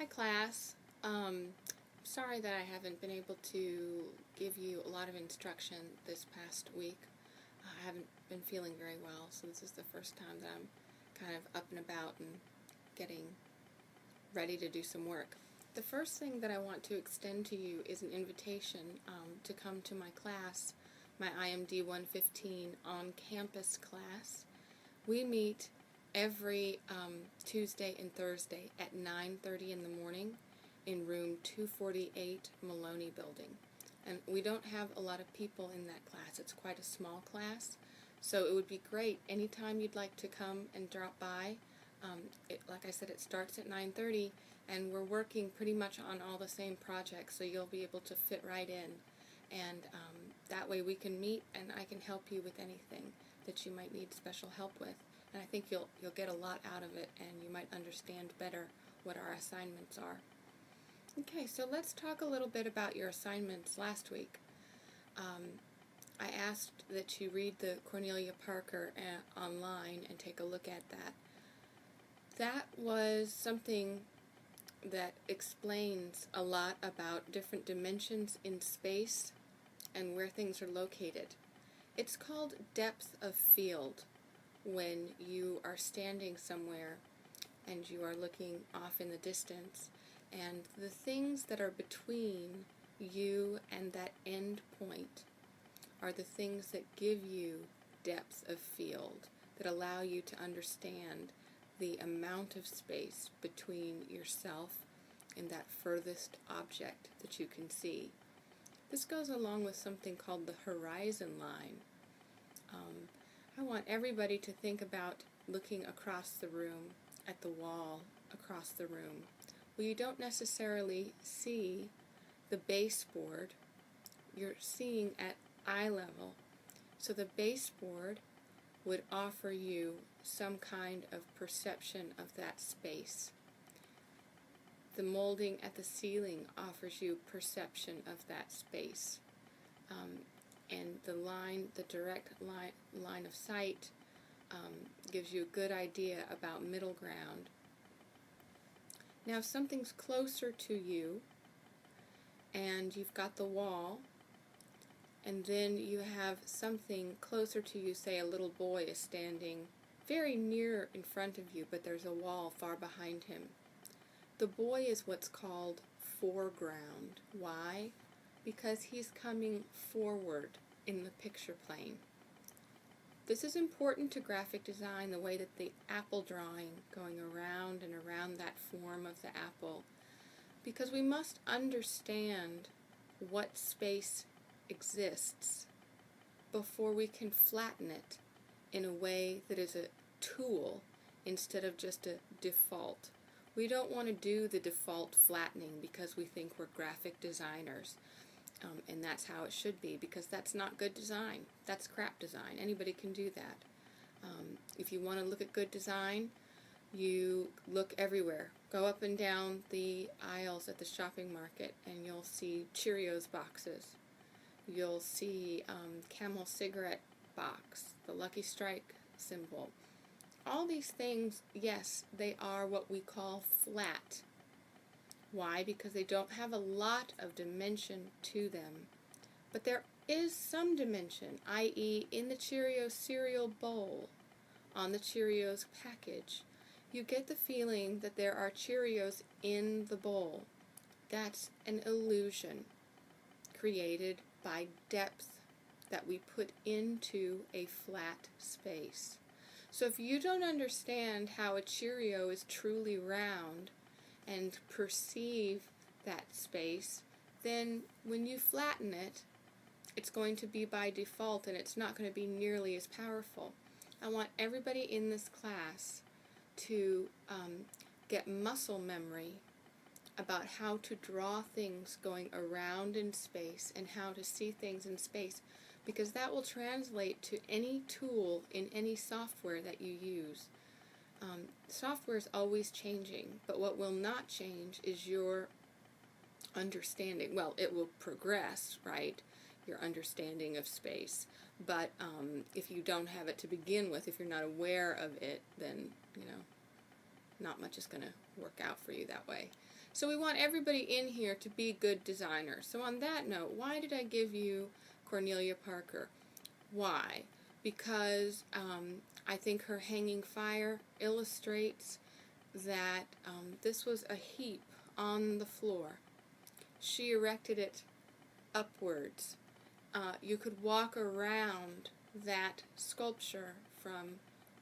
Hi class. Sorry that I haven't been able to give you a lot of instruction this past week. I haven't been feeling very well, so this is the first time that I'm kind of up and about and getting ready to do some work. The first thing that I want to extend to you is an invitation to come to my class, my IMD-115 on-campus class. We meet every Tuesday and Thursday at 9:30 in the morning in room 248 Maloney Building. And we don't have a lot of people in that class. It's quite a small class. So it would be great anytime you'd like to come and drop by. Like I said, it starts at 9:30 and we're working pretty much on all the same projects, so you'll be able to fit right in. And that way we can meet and I can help you with anything that you might need special help with. And I think you'll get a lot out of it, and you might understand better what our assignments are. Okay, so let's talk a little bit about your assignments last week. I asked that you read the Cornelia Parker online and take a look at that. That was something that explains a lot about different dimensions in space and where things are located. It's called depth of field when you are standing somewhere and you are looking off in the distance, and the things that are between you and that end point are the things that give you depth of field, that allow you to understand the amount of space between yourself and that furthest object that you can see. This goes along with something called the horizon line. I want everybody to think about looking across the room, at the wall across the room. Well, you don't necessarily see the baseboard. You're seeing at eye level. So the baseboard would offer you some kind of perception of that space. The molding at the ceiling offers you perception of that space. And the direct line of sight gives you a good idea about middle ground. Now, if something's closer to you, and you've got the wall, and then you have something closer to you, say a little boy is standing very near in front of you, but there's a wall far behind him. The boy is what's called foreground. Why? Because he's coming forward in the picture plane. This is important to graphic design, the way that the apple drawing, going around and around that form of the apple, because we must understand what space exists before we can flatten it in a way that is a tool instead of just a default. We don't want to do the default flattening because we think we're graphic designers. And that's how it should be, because that's not good design. That's crap design. Anybody can do that. If you want to look at good design, you look everywhere. Go up and down the aisles at the shopping market and you'll see Cheerios boxes. You'll see Camel cigarette box, the Lucky Strike symbol. All these things, yes, they are what we call flat. Why? Because they don't have a lot of dimension to them. But there is some dimension, i.e. in the Cheerios cereal bowl, on the Cheerios package, you get the feeling that there are Cheerios in the bowl. That's an illusion created by depth that we put into a flat space. So if you don't understand how a Cheerio is truly round and perceive that space, then when you flatten it, it's going to be by default and it's not going to be nearly as powerful. I want everybody in this class to get muscle memory about how to draw things going around in space and how to see things in space, because that will translate to any tool in any software that you use. Software is always changing, but what will not change is your understanding. Well, it will progress, right? Your understanding of space. But if you don't have it to begin with, if you're not aware of it, then, not much is going to work out for you that way. So we want everybody in here to be good designers. So on that note, why did I give you Cornelia Parker? Why? Because I think her hanging fire illustrates that this was a heap on the floor. She erected it upwards. You could walk around that sculpture from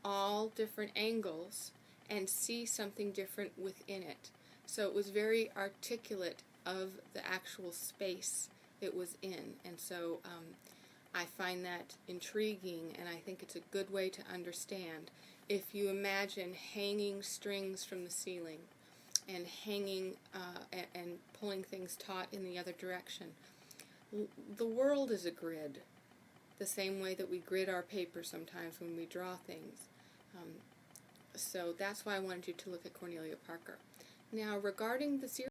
all different angles and see something different within it. So it was very articulate of the actual space it was in, and so I find that intriguing, and I think it's a good way to understand. If you imagine hanging strings from the ceiling and hanging and pulling things taut in the other direction, the world is a grid, the same way that we grid our paper sometimes when we draw things. So that's why I wanted you to look at Cornelia Parker. Now, regarding the